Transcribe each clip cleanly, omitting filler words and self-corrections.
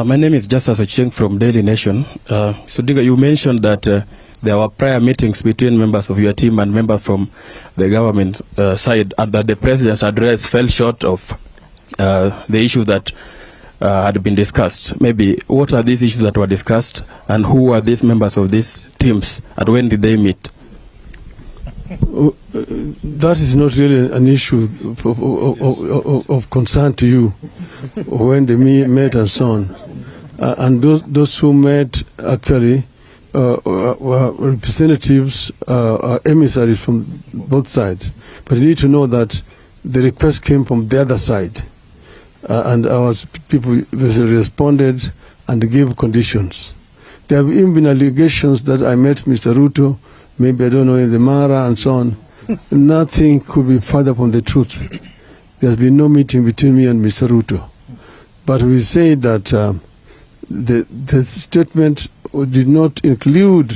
My name is Justice Ocheng from Daily Nation. So, Diga, you mentioned that there were prior meetings between members of your team and members from the government side, and that the president's address fell short of the issues that had been discussed. Maybe what are these issues that were discussed, and who are these members of these teams, and when did they meet? That is not really an issue of concern to you when they met and so on. And those who met actually were representatives, emissaries from both sides. But you need to know that the request came from the other side. And our people responded and gave conditions. There have even been allegations that I met Mr. Ruto, maybe, I don't know, in the Mara and so on. Nothing could be further from the truth. There's been no meeting between me and Mr. Ruto. But we say that the statement did not include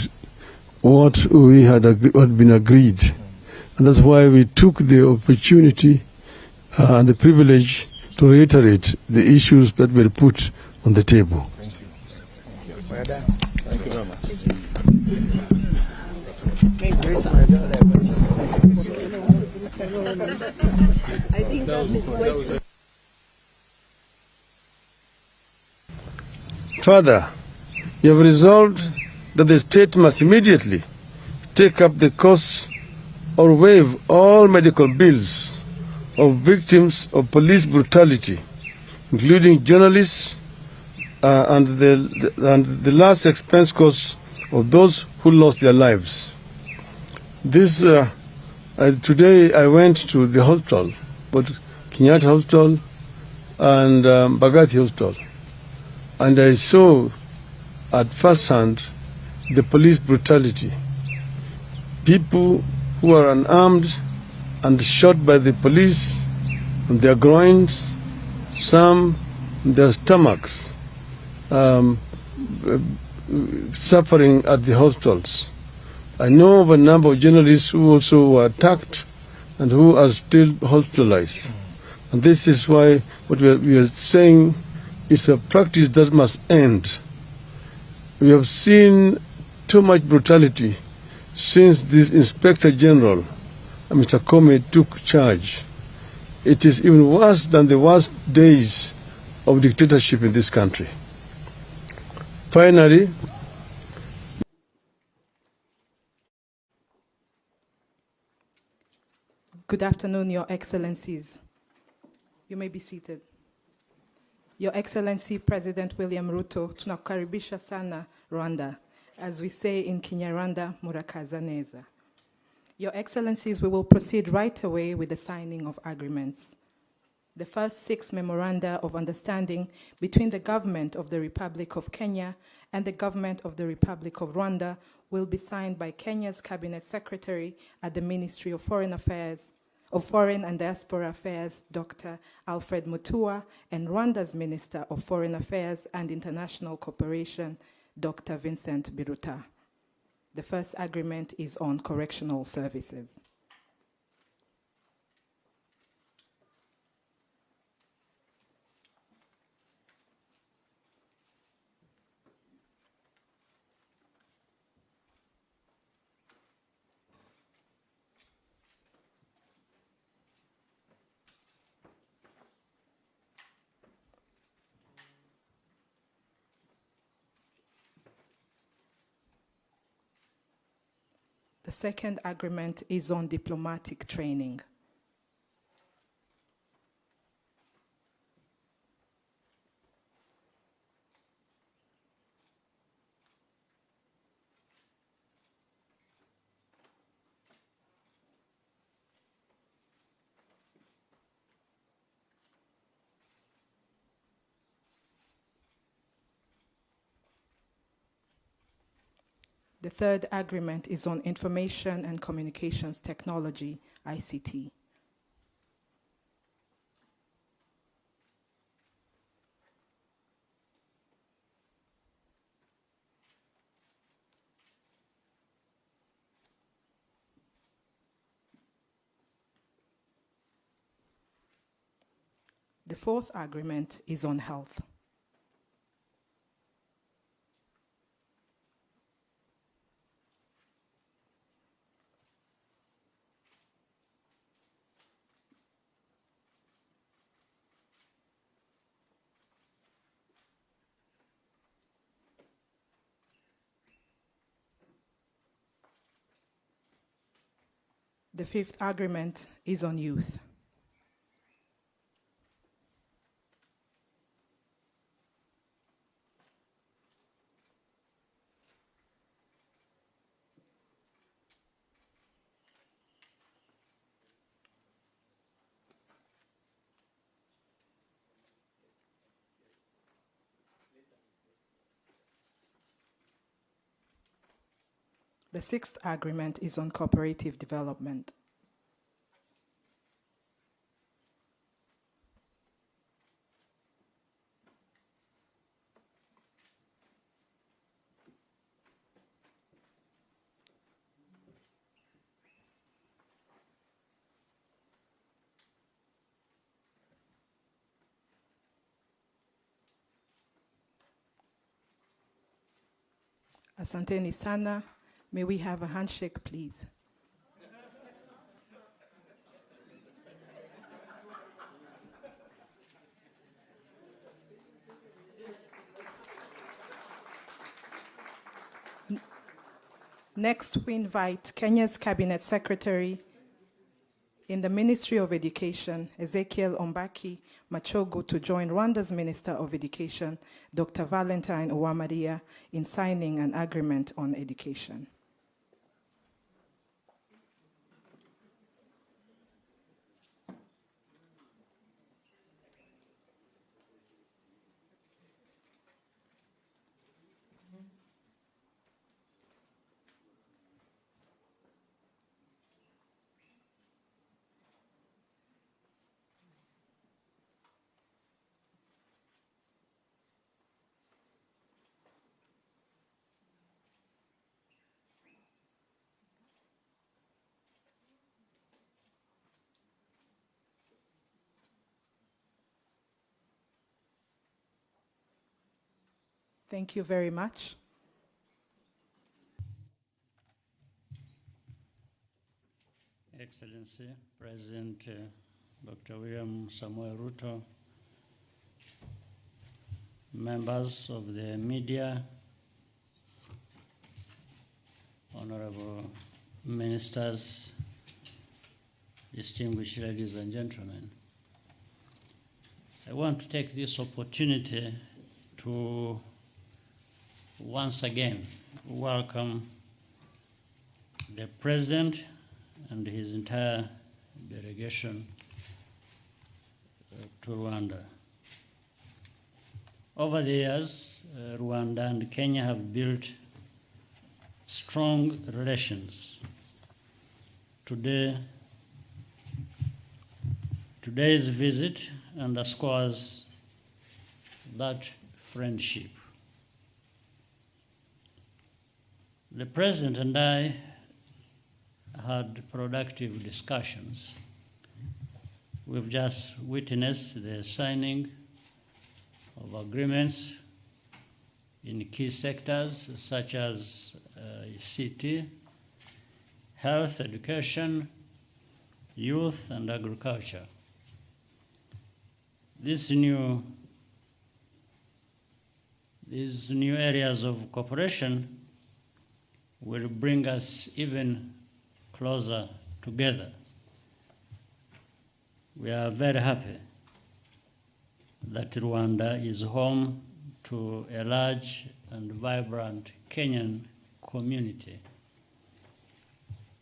what we had been agreed. And that's why we took the opportunity and the privilege to reiterate the issues that were put on the table. Thank you. Thank you very much. I think that is quite... Further, you have resolved that the state must immediately take up the cost or waive all medical bills of victims of police brutality, including journalists and the last expense costs of those who lost their lives. This today I went to the hospital, but Kenyatta Hospital and Bagati Hospital, and I saw at first hand the police brutality. People who are unarmed and shot by the police on their groins, some in their stomachs, suffering at the hospitals. I know of a number of journalists who also were attacked and who are still hospitalized. And this is why what we are saying is a practice that must end. We have seen too much brutality since this Inspector General, Mr. Comey, took charge. It is even worse than the worst days of dictatorship in this country. Finally, good afternoon, Your Excellencies. You may be seated. Your Excellency President William Ruto, tunakukaribisha sana Rwanda. As we say in Kinyarwanda, murakaza neza. Your Excellencies, we will proceed right away with the signing of agreements. The first 6 memoranda of understanding between the government of the Republic of Kenya and the government of the Republic of Rwanda will be signed by Kenya's Cabinet Secretary at the Ministry of Foreign and Diaspora Affairs, Dr. Alfred Mutua, and Rwanda's Minister of Foreign Affairs and International Cooperation, Dr. Vincent Biruta. The first agreement is on correctional services. The second agreement is on diplomatic training. The third agreement is on information and communications technology, ICT. The fourth agreement is on health. The fifth agreement is on youth. The sixth agreement is on cooperative development. Asanteni sana. May we have a handshake, please? Next, we invite Kenya's Cabinet Secretary in the Ministry of Education, Ezekiel Ombaki Machogu, to join Rwanda's Minister of Education, Dr. Valentine Uwamaria, in signing an agreement on education. Thank you very much. Excellency, President Dr. William Samuel Ruto, members of the media, honorable ministers, distinguished ladies and gentlemen. I want to take this opportunity to once again welcome the President and his entire delegation to Rwanda. Over the years, Rwanda and Kenya have built strong relations. Today's visit underscores that friendship. The President and I had productive discussions. We've just witnessed the signing of agreements in key sectors such as ICT, health, education, youth, and agriculture. These new areas of cooperation will bring us even closer together. We are very happy that Rwanda is home to a large and vibrant Kenyan community.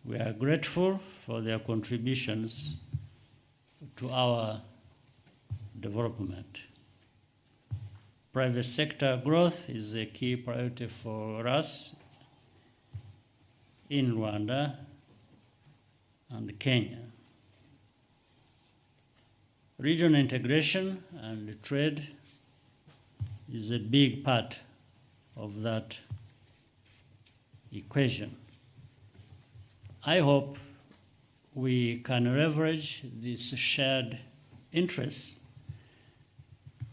We are grateful for their contributions to our development. Private sector growth is a key priority for us in Rwanda and Kenya. Regional integration and trade is a big part of that equation. I hope we can leverage these shared interests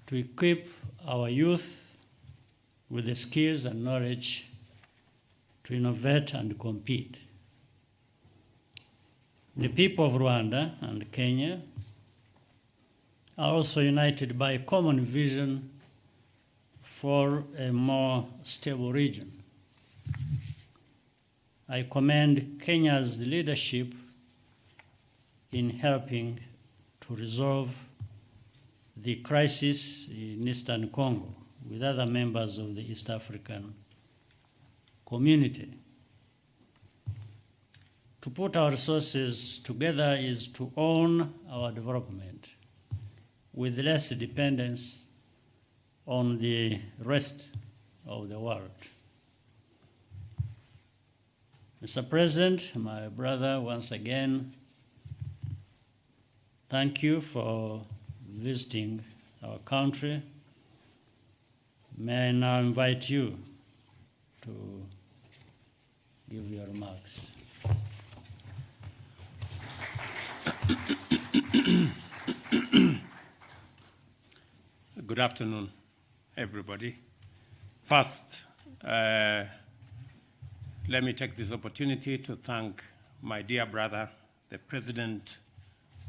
to equip our youth with the skills and knowledge to innovate and compete. The people of Rwanda and Kenya are also united by a common vision for a more stable region. I commend Kenya's leadership in helping to resolve the crisis in Eastern Congo with other members of the East African community. To put our resources together is to own our development with less dependence on the rest of the world. Mr. President, my brother, once again, thank you for visiting our country. May I now invite you to give your remarks. Good afternoon, everybody. First, let me take this opportunity to thank my dear brother, the President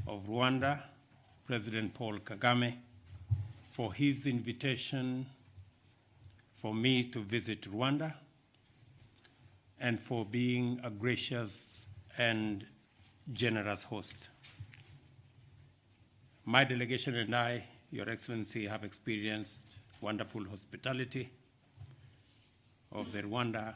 of Rwanda, President Paul Kagame, for his invitation for me to visit Rwanda and for being a gracious and generous host. My delegation and I, Your Excellency, have experienced wonderful hospitality of the Rwanda